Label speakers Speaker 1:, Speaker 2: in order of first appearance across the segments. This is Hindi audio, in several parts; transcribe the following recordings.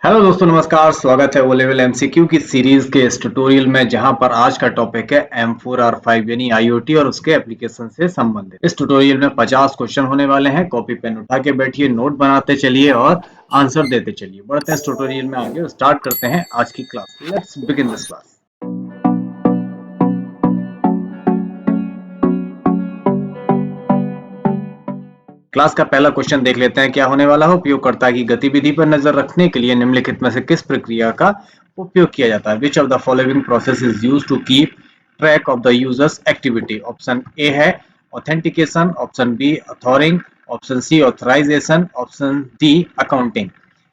Speaker 1: हेलो दोस्तों, नमस्कार। स्वागत है ओ लेवल एमसीक्यू की सीरीज के इस ट्यूटोरियल में, जहां पर आज का टॉपिक है M4R5 यानी आईओटी और उसके एप्लीकेशन से संबंधित। इस ट्यूटोरियल में 50 क्वेश्चन होने वाले हैं। कॉपी पेन उठा के बैठिए, नोट बनाते चलिए और आंसर देते चलिए। बढ़ते हैं इस ट्यूटोरियल में आगे और स्टार्ट करते हैं आज की class. Let's begin this class. Class का पहला क्वेश्चन देख लेते हैं क्या होने वाला है। उपयोगकर्ता की गतिविधि पर नजर रखने के लिए निम्नलिखित में से किस प्रक्रिया का उपयोग किया जाता है? Which of the following process is used to keep track of the users activity? Option A है authentication, option B authoring, option C authorization, option D accounting.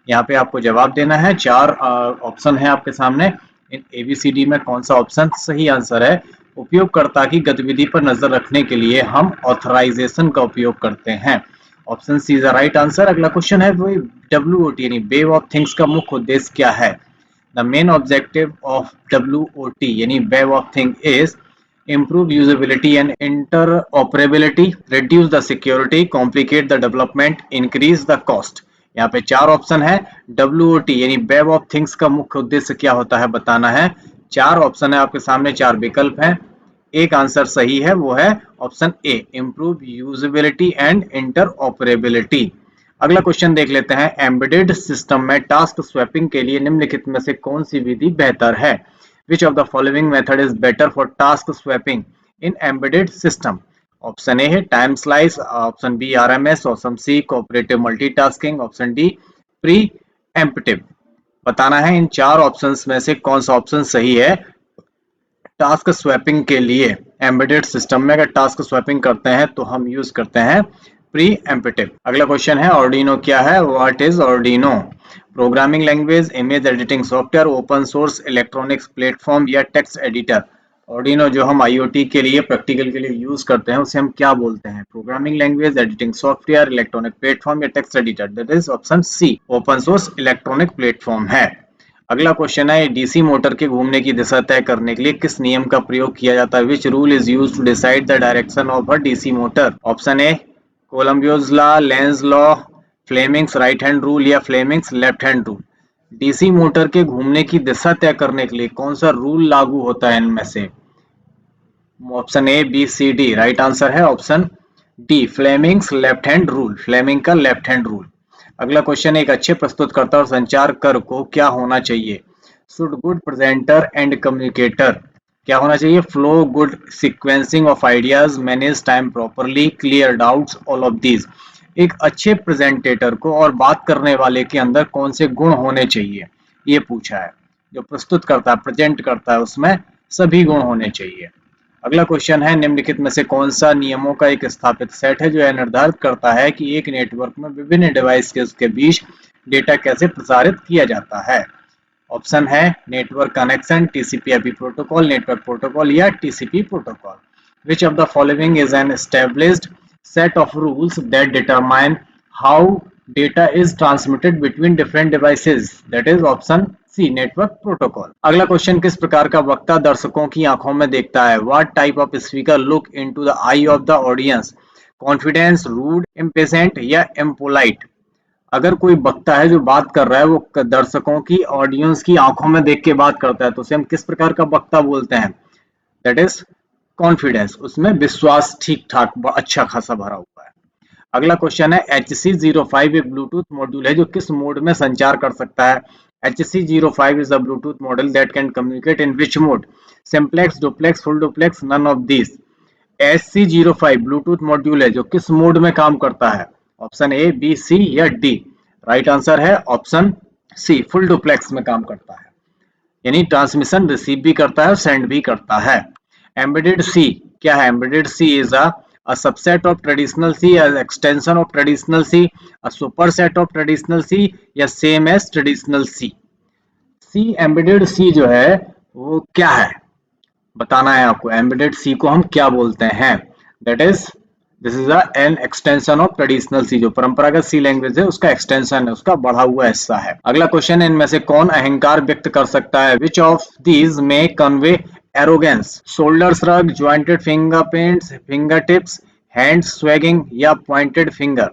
Speaker 1: यहाँ पे आपको जवाब देना है। चार ऑप्शन है आपके सामने। इन एबीसीडी में कौन सा ऑप्शन सही आंसर है? उपयोगकर्ता की गतिविधि पर नजर रखने के लिए हम ऑथराइजेशन का उपयोग करते हैं। Option C is the right answer. अगला क्वेश्चन है वो WOT यानी वेव ऑफ थिंग्स का मुख्य उद्देश्य क्या है? The main objective of WOT यानी wave of thing is improve usability and interoperability, reduce the security, complicate the development, increase the cost। यहाँ पे चार ऑप्शन है। WOT यानी वेब ऑफ थिंग्स का मुख्य उद्देश्य क्या होता है बताना है। चार ऑप्शन है आपके सामने, चार विकल्प हैं। एक आंसर सही है, वो है option A, improve usability and interoperability. अगला क्वेश्चन देख लेते हैं। एम्बेडेड सिस्टम में टास्क स्वैपिंग के लिए निम्नलिखित में से कौन सी विधि बेहतर है? Which of the following method is better for task swapping in embedded system? Option A है time slice, option B RMS, option C cooperative multitasking, option D preemptive. बताना है इन चार ऑप्शंस में से कौन सा ऑप्शन सही है टास्क स्वैपिंग के लिए। एम्बेडेड सिस्टम में अगर टास्क स्वैपिंग करते हैं तो हम यूज करते हैं प्री एम्पटिव। अगला क्वेश्चन है ऑर्डिनो क्या है? What is Arduino? Programming language, image editing software, open source electronics platform या टेक्स्ट एडिटर? ऑर्डिनो जो हम आईओटी के लिए प्रैक्टिकल के लिए यूज करते हैं उसे हम क्या बोलते हैं? Programming language, editing software, electronic platform या text editor? That is option C, open source electronic platform है। अगला क्वेश्चन है डीसी मोटर के घूमने की दिशा तय करने के लिए किस नियम का प्रयोग किया जाता है? Which rule is used to decide the direction of a DC motor? Option A Coulomb's law, Lenz law, Fleming's right hand rule या Fleming's left hand rule? DC motor के घूमने की दिशा तय करने के लिए कौन सा रूल लागू होता है इनमें से? Option A B C D. Right answer है option D, Fleming's left hand rule, Fleming का लेफ्ट हैंड रूल। अगला क्वेश्चन, एक अच्छे प्रस्तुतकर्ता और संचार कर को क्या होना चाहिए? Should good presenter and communicator. क्या होना चाहिए? Flow, good sequencing of ideas, manage time properly, clear doubts, all of these. एक अच्छे प्रेजेंटेटर को और बात करने वाले के अंदर कौन से गुण होने चाहिए, ये पूछा है। जो प्रस्तुत करता है, प्रेजेंट करता है, उसमें सभी गुण होने चाहिए। अगला क्वेश्चन है निम्नलिखित में से कौन सा नियमों का एक स्थापित सेट है जो यह निर्धारित करता है कि एक नेटवर्क में विभिन्न डिवाइस के बीच डेटा कैसे प्रसारित किया जाता है? ऑप्शन है network connection, TCP IP protocol, network protocol या TCP protocol. Which of the following is an established set of rules that determine how data is transmitted between different devices? That is option C, network protocol। अगला क्वेश्चन, किस प्रकार का वक्ता दर्शकों की आंखों में देखता है? What type of speaker look into the eye of the audience? Confidence, rude, impatient या impolite? अगर कोई वक्ता है जो बात कर रहा है वो दर्शकों की, ऑडियंस की आंखों में देख के बात करता है तो उसे हम किस प्रकार का वक्ता बोलते हैं? दैट इज कॉन्फिडेंस, उसमें विश्वास ठीक ठाक अच्छा खासा भरा हुआ है। अगला क्वेश्चन है HC05 एक ब्लूटूथ मॉड्यूल है जो किस मोड में संचार कर सकता है? HC05 is a Bluetooth model that can communicate in which mode? Simplex, duplex, full duplex, none of these। HC05 Bluetooth module है जो किस मोड में काम करता है? ऑप्शन ए, बी, सी या डी? राइट आंसर है ऑप्शन सी, फुल डुप्लेक्स में काम करता है, यानी ट्रांसमिशन रिसीव भी करता है और सेंड भी करता है। एम्बेडेड सी क्या है? Embedded C is a subset of traditional C, an extension of traditional C, a superset of traditional C या same as traditional C? C, embedded C जो है वो क्या है बताना है आपको। एम्बेडेड C को हम क्या बोलते हैं? That is this is an extension of traditional C. जो परंपरागत सी लैंग्वेज है उसका एक्सटेंशन है, उसका बढ़ा हुआ हिस्सा है। अगला क्वेश्चन, इनमें से कौन अहंकार व्यक्त कर सकता है? Which of these may convey arrogance? Shoulder shrug, jointed fingerprints, fingertips, hand swagging या पॉइंटेड फिंगर?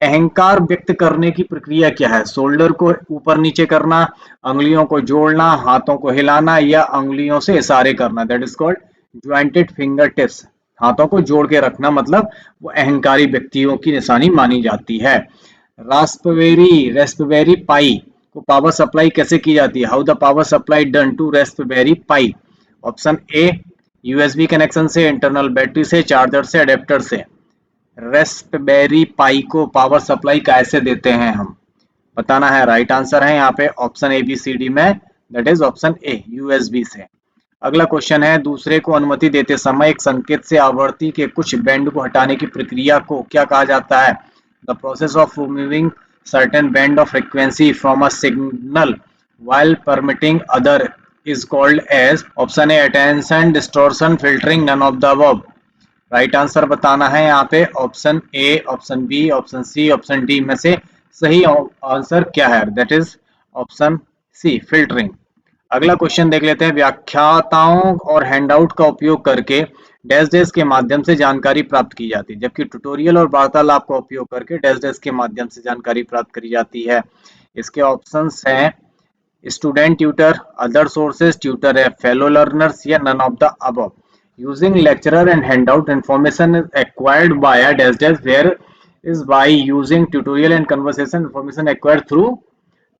Speaker 1: अहंकार व्यक्त करने की प्रक्रिया क्या है? शोल्डर को ऊपर नीचे करना, अंगुलियों को जोड़ना, हाथों को हिलाना या अंगुलियों से इशारे करना, that is called jointed finger tips. हाथों को जोड़ के रखना मतलब वो अहंकारी व्यक्तियों की निशानी मानी जाती है। रास्पबेरी पाई को पावर सप्लाई कैसे की जाती है? How the power supply done to Raspberry Pi? Option A USB connection से, इंटरनल बैटरी से, चार्जर से, अडेप्टर से। रास्पबेरी पाई को पावर सप्लाई कैसे देते हैं हम? बताना है। राइट आंसर है यहाँ पे option A B C D में, that is option A USB से। अगला क्वेश्चन है, दूसरे को अनुमति देते समय एक संकेत से आवृत्ति के कुछ बैंड को हटाने की प्रक्रिया को क्या कहा जाता है? The process of removing certain band of frequency from a signal while permitting other is called as option A attention distortion filtering, none of the above। Right answer बताना है यहाँ पे option A, option B, option C, option D में से सही आंसर क्या है? That is option C, filtering. अगला क्वेश्चन देख लेते हैं, व्याख्याताओं और हैंडआउट का उपयोग करके डैश डैश के माध्यम से जानकारी प्राप्त की जाती है, जबकि ट्यूटोरियल और वार्तालाप का उपयोग करके डैश डैश के माध्यम से जानकारी प्राप्त करी जाती है। इसके ऑप्शंस हैं student tutor, other sources, tutor है, फेलो लर्नर्स या none of the above. Using lecturer and handout information is acquired by a dash dash where is by using tutorial and conversation information acquired through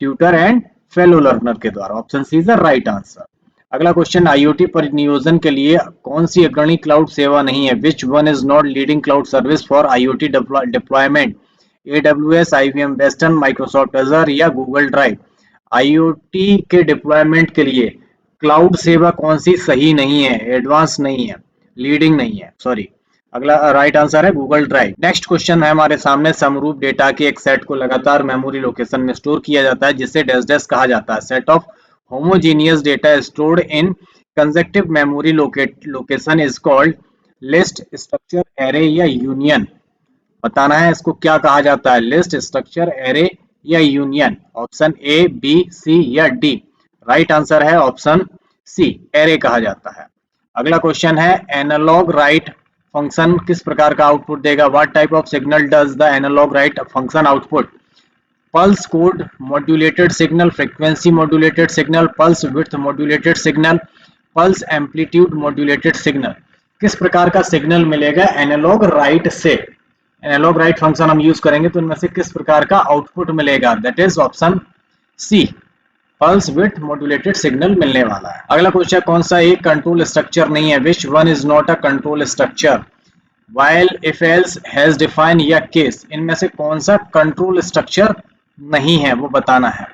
Speaker 1: tutor and fellow learner के द्वारा। Option C is the right answer. अगला क्वेश्चन, आईओटी परिनियोजन के लिए कौन सी अग्रणी क्लाउड सेवा नहीं है? Which one is not leading cloud service for IoT deployment? AWS, IBM western, Microsoft अजर या गूगल ड्राइव? आईओटी के डिप्लॉयमेंट के लिए क्लाउड सेवा कौन सी सही नहीं है, एडवांस नहीं है, लीडिंग नहीं है, सॉरी। अगला राइट आंसर है गूगल ड्राइव। नेक्स्ट क्वेश्चन है हमारे सामने, समरूप डेटा के एक सेट को लगातार मेमोरी लोकेशन में स्टोर किया जाता है जिसे डैश डैश कहा जाता है। Set of homogeneous data stored in consecutive memory location is called list, structure, array या यूनियन। बताना है इसको क्या कहा जाता है, लिस्ट, स्ट्रक्चर, एरे या union. Option A, B, C या डी? राइट आंसर है ऑप्शन सी, एरे कहा जाता है। अगला क्वेश्चन है, एनालॉग राइट फंक्शन किस प्रकार का आउटपुट देगा? What type of signal does the analog write function output? Pulse code modulated signal, frequency modulated signal, pulse width modulated signal, pulse amplitude modulated signal. किस प्रकार का सिग्नल मिलेगा एनालॉग राइट से? एनालॉग राइट फंक्शन हम यूज करेंगे तो इनमें से किस प्रकार का आउटपुट मिलेगा? That is option C, pulse width modulated signal मिलने वाला है। अगला क्वेश्चन, कौन सा एक कंट्रोल स्ट्रक्चर नहीं है? Which one is not a control structure? while, if else, has, define या केस? इनमें से कौन सा कंट्रोल स्ट्रक्चर नहीं है वो बताना है।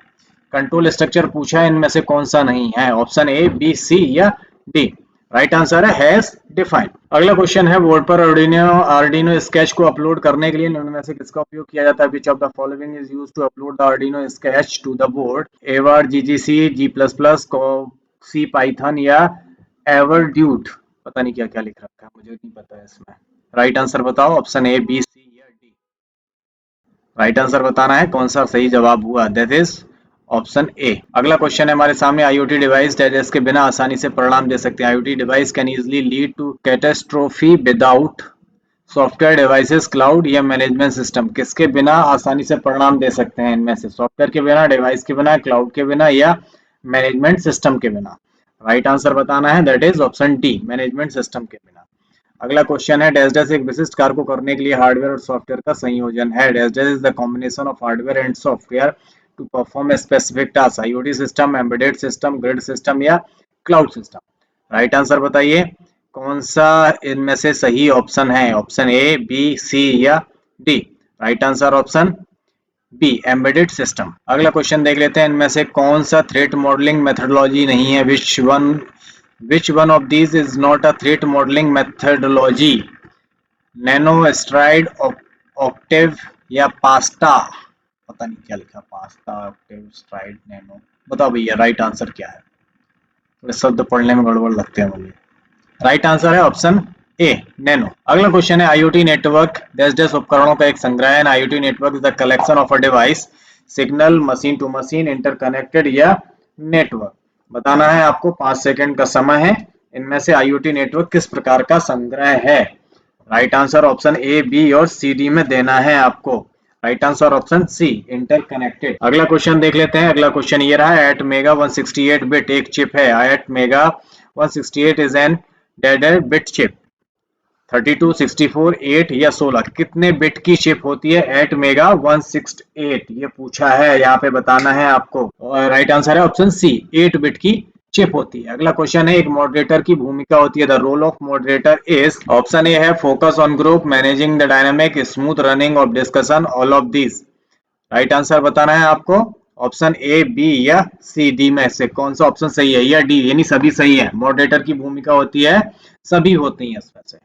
Speaker 1: कंट्रोल स्ट्रक्चर पूछा है, इनमें से कौन सा नहीं है? ऑप्शन ए, बी, सी या डी? राइट आंसर है हैज, डिफाइन। अगला क्वेश्चन है, बोर्ड पर आर्डिनो स्केच को अपलोड करने के लिए निम्न में से किसका उपयोग किया जाता है? Which of the following is used to upload the Arduino sketch to the board? AVR, GCC, G plus plus, C Python या एवरड्यूट? पता नहीं क्या क्या लिख रखा है, मुझे नहीं पता है इसमें। राइट आंसर बताओ, ऑप्शन ए, बी, सी या डी? राइट आंसर बताना है कौन सा सही जवाब हुआ, दैट इज ऑप्शन ए। अगला क्वेश्चन है हमारे सामने, आईओटी डिवाइस डैश के बिना आसानी से परिणाम दे सकते हैं? IoT device can easily lead to catastrophe without software, devices, cloud या मैनेजमेंट सिस्टम? किसके बिना आसानी से परिणाम दे सकते हैं इनमें से? सॉफ्टवेयर के बिना, डिवाइस के बिना, क्लाउड के बिना या मैनेजमेंट सिस्टम के बिना? राइट आंसर बताना है, that is option D, management system के बिना। अगला क्वेश्चन है, डैश डैश एक विशिष्ट कार्य को करने के लिए हार्डवेयर और सॉफ्टवेयर का संयोजन है। Dash dash is the combination of hardware and software to perform a specific task. IoT system, embedded system, grid system या क्लाउड सिस्टम? राइट आंसर बताइए कौन सा इनमें से सही ऑप्शन है? ऑप्शन ए, बी, सी या D? Right answer option B, embedded system. अगला क्वेश्चन देख लेते हैं, इनमें से कौन सा थ्रेट मॉडलिंग मेथोडोलॉजी नहीं है? Which one of these is not a threat modeling methodology? Nano, Stride, Octave या पास्ता? पता नहीं क्या लिखा, पास्ता, ऑक्टेव, स्ट्राइड, नैनो। बताओ भैया राइट आंसर क्या है? थोड़े शब्द पढ़ने में गड़बड़ लगते हैं मुझे। राइट आंसर है ऑप्शन ए, नैनो। अगला क्वेश्चन है, आईओटी नेटवर्क डैश डैश उपकरणों का एक संग्रह है। IoT network is the collection of a device, signal, machine to machine, interconnected या नेटवर्क? बताना है आपको, 5 सेकंड का समय है। इनमें से आईओटी नेटवर्क किस प्रकार का संग्रह है? Right answer option A, B और सी, डी में देना है आपको। Right answer option C, interconnected. अगला क्वेश्चन देख लेते हैं। अगला क्वेश्चन ये रहा है, एट मेगा 168 बिट एक चिप है। एट मेगा 168 इज एन डेडेड बिट चिप। 32, 64, 8 या 16, कितने बिट की चिप होती है एट मेगा 168? ये पूछा है, यहाँ पे बताना है आपको। और राइट आंसर है ऑप्शन सी, 8 बिट की चिप होती है। अगला क्वेश्चन है, एक मॉडरेटर की भूमिका होती है। The role of moderator is, option A है focus on group, managing the dynamic, smooth running of discussion, all of this. Right answer बताना है आपको। ऑप्शन ए, बी या सी, डी में से कौन सा ऑप्शन सही है, या डी यानी सभी सही है। मॉडरेटर की भूमिका होती है, सभी होती है इसमें से।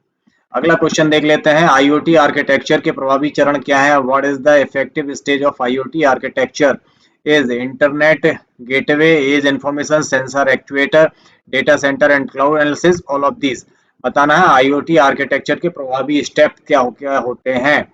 Speaker 1: अगला क्वेश्चन देख लेते हैं, आईओटी आर्किटेक्चर के प्रभावी चरण क्या है? What is the effective stage of IoT architecture? Is internet gateway, is information sensor actuator, data centre and cloud analysis, all of this. बताना है आईओटी आर्किटेक्चर के प्रभावी स्टेप क्या होते हैं।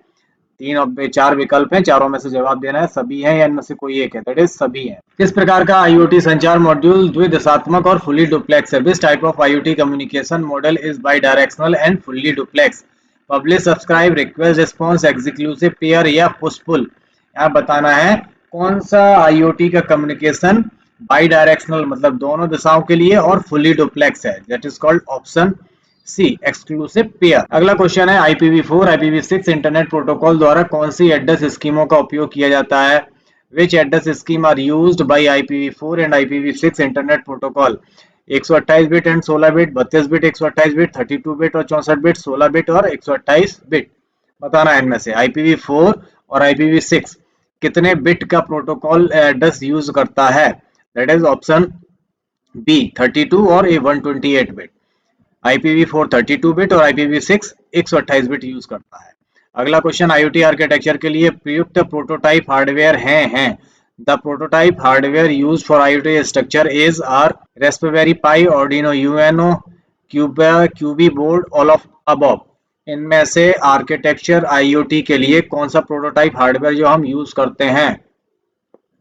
Speaker 1: 4 विकल्प हैं, चारों में से जवाब देना है। सभी हैं या इनमें से कोई एक है? दैट इज सभी हैं। किस प्रकार का आईओटी संचार मॉड्यूल द्विदिशात्मक और फुली डुप्लेक्स है? This type of IoT communication model is bidirectional and fully duplex. Publish, subscribe, request response, exclusive pair या पुशपुल। यहाँ बताना है कौन सा आईओटी का कम्युनिकेशन बाई डायरेक्शनल मतलब दोनों दिशाओं के लिए और फुली डुप्लेक्स है। That is called option C, exclusive pair. अगला क्वेश्चन है, IPv4, IPv6 इंटरनेट प्रोटोकॉल द्वारा कौन सी एड्रेस स्कीमों का उपयोग किया जाता है? Which address scheme are used by IPv4 and IPv6 internet protocol? 128 bit and 16 bit, 32 bit, 128 bit, 32 bit और 64 बिट, 16 बिट और 128 बिट। बताना है इनमें से IPv4 और IPv6 कितने बिट का प्रोटोकॉल एड्रेस यूज करता है? दैट इज ऑप्शन बी, 32 और 128 बिट। IPv4 32 बिट और IPv6 128 बिट यूज करता है। अगला क्वेश्चन, IoT आर्किटेक्चर के लिए प्रयुक्त प्रोटोटाइप हार्डवेयर हैं। The prototype hardware use for IoT structure is are Raspberry Pi, Arduino Uno, Cubie board, all of above. इनमें से आर्किटेक्चर IoT के लिए कौन सा प्रोटोटाइप हार्डवेयर जो हम यूज करते हैं?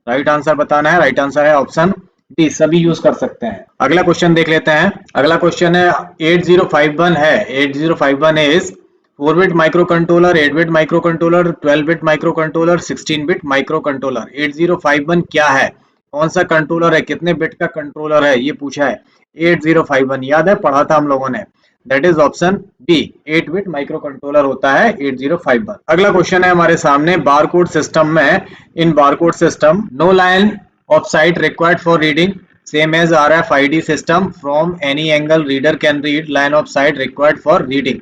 Speaker 1: राइट आंसर बताना है। राइट आंसर है ऑप्शन डी, सभी यूज कर सकते हैं। अगला क्वेश्चन देख लेते हैं। अगला क्वेश्चन है, 8051 है। 8051 is 4 bit micro controller, 8 bit micro controller, 12 bit micro controller, 16 bit micro controller. 8051 क्या है? कौन सा कंट्रोलर है? कितने बिट का कंट्रोलर है? ये पूछा है। 8051 याद है, पढ़ा था हम लोगों ने। That is option B, 8 bit microcontroller होता है 8051। अगला क्वेश्चन है हमारे सामने, बारकोड सिस्टम में, in barcode system no line of sight required for reading, same as RFID system, from any angle reader can read, line of sight required for reading।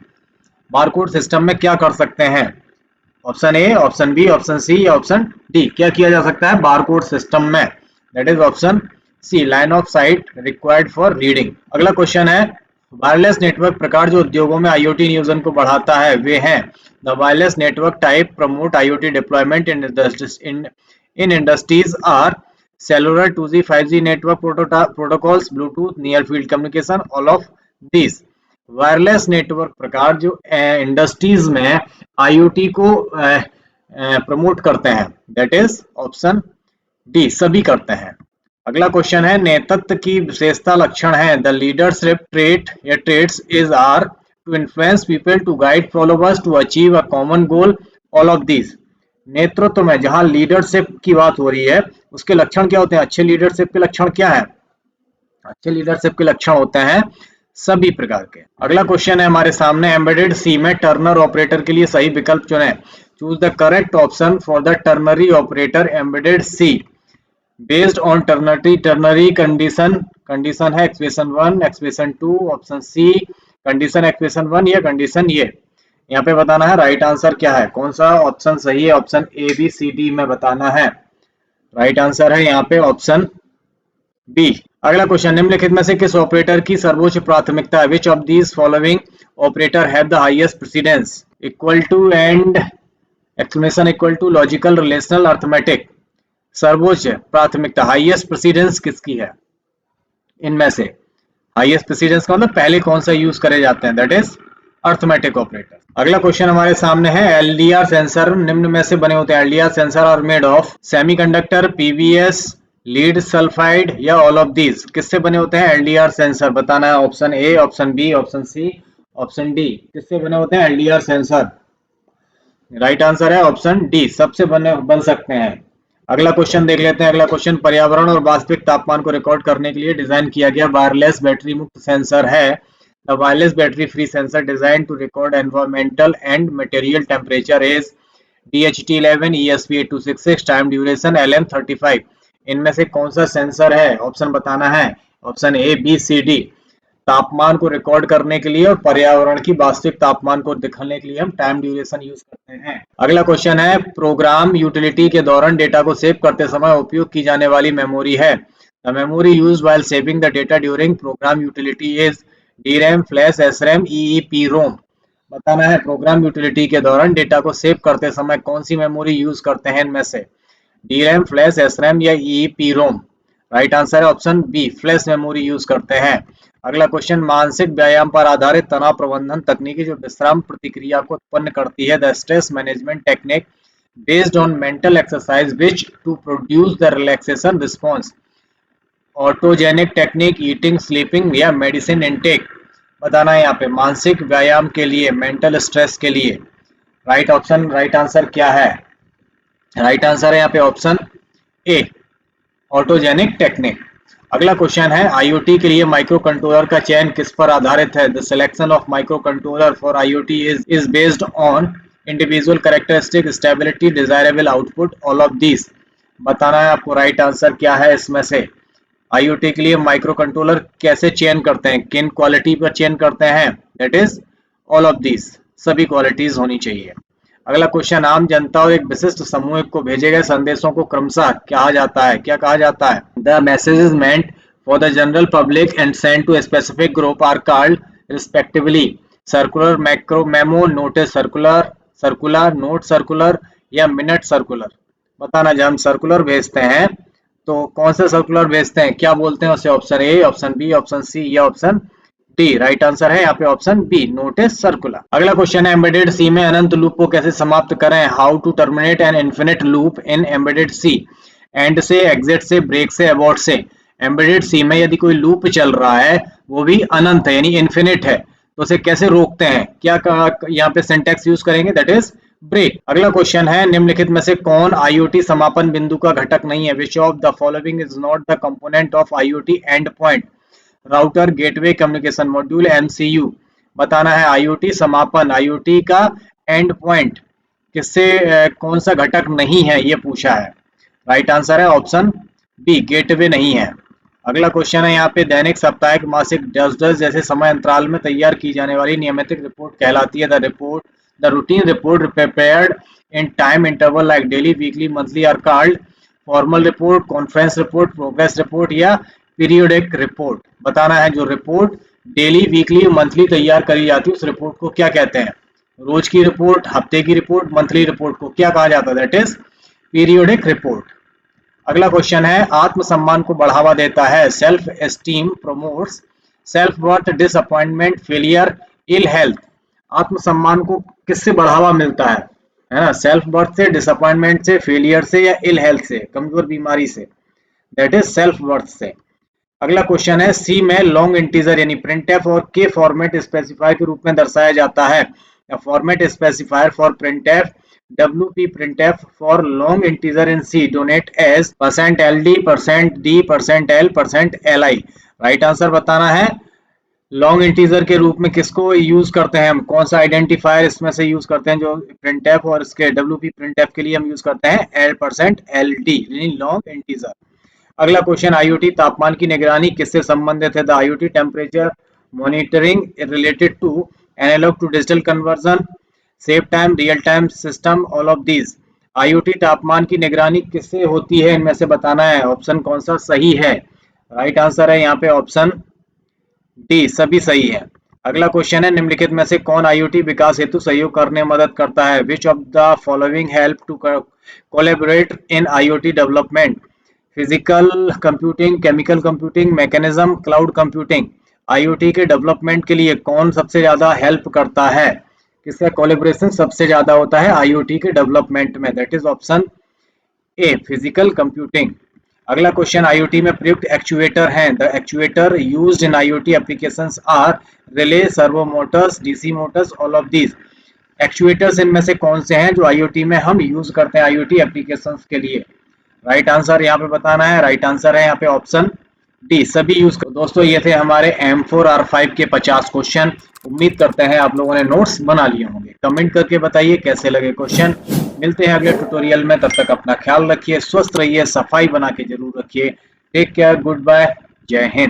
Speaker 1: Barcode system में क्या कर सकते हैं? Option A, option B, option C या ऑप्शन डी। क्या किया जा सकता है बारकोड सिस्टम में? That is option C, line of sight required for reading. अगला क्वेश्चन है, वायरलेस नेटवर्क प्रकार जो उद्योगों में IoT नियोजन को बढ़ाता है वे हैं। The wireless network type promote IoT deployment in industries are cellular, 2G, 5G network protocols, Bluetooth, near field communication, all of these। Wireless network प्रकार जो इंडस्ट्रीज में IoT को प्रमोट करते हैं, दैट इज ऑप्शन डी, सभी करते हैं। अगला क्वेश्चन है, नेतृत्व की विशेषता लक्षण है। द लीडरशिप ट्रेट या traits is are to influence people, to guide followers, to achieve a common goal, all of these. नेतृत्व में जहां लीडरशिप की बात हो रही है, उसके लक्षण क्या होते हैं? अच्छे लीडरशिप के लक्षण क्या है? अच्छे लीडरशिप के लक्षण होते हैं सभी प्रकार के। अगला क्वेश्चन है हमारे सामने, एम्बेडेड सी में टर्नर ऑपरेटर के लिए सही विकल्प चुनें। Choose the correct option for the ternary operator embedded C based on ternary condition है expression 1, expression 2, option C condition expression 1 या कंडीशन ये। यहाँ पे बताना है राइट आंसर क्या है, कौन सा ऑप्शन सही है। Option A, B, C, D में बताना है। राइट आंसर है यहाँ पे ऑप्शन बी। अगला क्वेश्चन, निम्नलिखित में से किस ऑपरेटर की सर्वोच्च प्राथमिकता है? Which of these following operator have the highest precedence? Equal to, and, exclamation equal to, logical, relational, arithmetic. सर्वोच्च प्राथमिकता, हाईएस्ट प्रेसिडेंस किसकी है इनमें से? हाईएस्ट प्रेसिडेंस का मतलब पहले कौन सा यूज करे जाते हैं, दैट इज अर्थमेटिक ऑपरेटर। अगला क्वेश्चन हमारे सामने है, LDR सेंसर निम्न में से बने होते हैं। LDR sensor are made of semiconductor, PVS, lead sulphide या ऑल ऑफ दीज। किससे बने होते हैं LDR सेंसर? बताना है। Option A, option B, option C, option D. किससे बने होते हैं LDR सेंसर? राइट आंसर है ऑप्शन डी, सबसे बन सकते हैं। अगला क्वेश्चन देख लेते हैं। अगला क्वेश्चन, पर्यावरण और वास्तविक तापमान को रिकॉर्ड करने के लिए डिजाइन किया गया वायरलेस बैटरी मुक्त सेंसर है। The wireless battery free sensor design to record environmental and material temperature is DHT11, ESP8266, time duration LM35। इनमें से कौन सा सेंसर है? ऑप्शन बताना है। Option A, B, C, D. तापमान को रिकॉर्ड करने के लिए और पर्यावरण की वास्तविक तापमान को दिखाने के लिए हम टाइम ड्यूरेशन यूज करते हैं। अगला क्वेश्चन है, प्रोग्राम यूटिलिटी के दौरान डेटा को सेव करते समय उपयोग की जाने वाली मेमोरी है। The memory used while saving the data during program utility is DRAM, flash, SRAM, EEPROM। बताना है, प्रोग्राम यूटिलिटी के दौरान डेटा को सेव करते समय कौन सी मेमोरी यूज करते हैं इनमें से? DRAM, फ्लैश, SRAM या EEPROM? राइट आंसर है option B, flash memory use करते हैं। अगला क्वेश्चन, मानसिक व्यायाम पर आधारित तनाव प्रबंधन तकनीकी जो विश्राम प्रतिक्रिया को उत्पन्न करती है, the stress management technique based on mental exercise which to produce the relaxation response, autogenic technique, eating, sleeping या मेडिसिन इनटेक? बताना है यहाँ पे, मानसिक व्यायाम के लिए, मेंटल स्ट्रेस के लिए। राइट आंसर क्या है? राइट आंसर है यहाँ पे ऑप्शन ए, ऑटोजेनिक टेक्निक। अगला क्वेश्चन है, आईओटी के लिए माइक्रो कंट्रोलर का चयन किस पर आधारित है? The selection of micro controller for IoT is based on individual characteristic, stability, desirable output, all of this. बताना है आपको राइट आंसर क्या है इसमें से। आईओटी के लिए माइक्रो कंट्रोलर कैसे चयन करते हैं, किन क्वालिटी पर चयन करते हैं? That is all of this, सभी क्वालिटीज होनी चाहिए। अगला क्वेश्चन, आम जनता और एक विशिष्ट समूह को भेजे गए संदेशों को क्रमशः कहा जाता है, क्या कहा जाता है? The messages meant for the general public and sent to specific group are called respectively circular, macro, memo, notice, circular, circular note, circular या मिनट सर्कुलर? बताना, जब हम सर्कुलर भेजते हैं तो कौन सा सर्कुलर भेजते हैं, क्या बोलते हैं उसे? Option A, option B, option C या ऑप्शन डी? राइट आंसर है यहाँ पे ऑप्शन बी, नोटिस सर्कुलर। अगला क्वेश्चन है, एम्बेडेड सी में अनंत लूप को कैसे समाप्त करें? How to terminate an infinite loop in embedded C? End से, एग्जिट से, ब्रेक से, अबॉर्ट से? एम्बेडेड सी में यदि कोई लूप चल रहा है, वो भी अनंत है यानी इन्फिनिट है, तो उसे कैसे रोकते हैं? क्या यहाँ पे सिंटैक्स यूज करेंगे? That is break. अगला क्वेश्चन है, निम्नलिखित में से कौन आईओटी समापन बिंदु का घटक नहीं है? Which of the following is not the component of IoT and point? Router, gateway, communication module, MCU? बताना है, आईओटी समापन, आईओटी का एंड पॉइंट किससे कौन सा घटक नहीं है, ये पूछा है। राइट आंसर है ऑप्शन बी, गेटवे नहीं है। अगला क्वेश्चन है यहाँ पे, दैनिक, साप्ताहिक, मासिक, 10-10 जैसे समय अंतराल में तैयार की जाने वाली नियमित रिपोर्ट कहलाती है? The routine report prepared in time interval like daily, weekly, monthly are called formal report, conference report, progress report या पीरियोडिक रिपोर्ट? बताना है, जो रिपोर्ट डेली, वीकली, मंथली तैयार करी जाती है उस रिपोर्ट को क्या कहते हैं? रोज की रिपोर्ट, हफ्ते की रिपोर्ट, मंथली रिपोर्ट को क्या कहा जाता है? That is periodic report. अगला क्वेश्चन है, आत्मसम्मान को बढ़ावा देता है? Self esteem promotes self worth, disappointment, failure, ill health? आत्मसम्मान को किससे बढ़ावा मिलता है ना? सेल्फ वर्थ से, डिसअपॉइंटमेंट से, फेलियर से या इल हेल्थ से, कमजोर बीमारी से? दैट इज सेल्फ वर्थ से। अगला क्वेश्चन है, सी में लॉन्ग इंटीजर यानी प्रिंटफ और के फॉर्मेट स्पेसिफायर के रूप में दर्शाया जाता है? Format specifier for printf, WP printf for long integer in C donate as %LD, %D, %L, %Li? Right answer बताना है, लॉन्ग इंटीजर के रूप में किसको यूज करते हैं हम? कौन सा आइडेंटिफायर इसमें से यूज करते हैं जो प्रिंटफ और इसके WP printf के लिए हम यूज करते हैं? %LD यानी लॉन्ग इंटीजर। अगला क्वेश्चन, आईओटी तापमान की निगरानी किससे संबंधित है? The IoT temperature monitoring related to analog to digital conversion, save time, real time system, all of these? IoT तापमान की निगरानी किससे होती है इनमें से? बताना है, ऑप्शन कौन सा सही है? राइट आंसर है यहाँ पे ऑप्शन डी, सभी सही है। अगला क्वेश्चन है, निम्नलिखित में से कौन आईओटी विकास हेतु सहयोग करने में मदद करता है? Which of the following help to collaborate in IoT development? Physical computing, chemical computing, mechanism, cloud computing? IoT के डेवलपमेंट के लिए कौन सबसे ज्यादा हेल्प करता है? किसका कोलैबोरेशन सबसे ज्यादा होता है आईओटी के डेवलपमेंट में? That is option A, physical computing. अगला क्वेश्चन, आईओटी में प्रयुक्त एक्चुएटर हैं? The actuator used in IoT applications are relay, servo motors, DC motors, all of these? Actuators इनमें से कौन से हैं जो आईओटी में हम यूज करते हैं आईओटी एप्लीकेशंस के लिए? राइट आंसर यहाँ पे बताना है। राइट आंसर है यहाँ पे ऑप्शन डी, सभी यूज कर। दोस्तों ये थे हमारे M4R5 के 50 क्वेश्चन। उम्मीद करते हैं आप लोगों ने नोट्स बना लिए होंगे। कमेंट करके बताइए कैसे लगे क्वेश्चन। मिलते हैं अगले ट्यूटोरियल में, तब तक अपना ख्याल रखिए, स्वस्थ रहिए, सफाई बना के जरूर रखिए। टेक केयर, गुड बाय, जय हिंद।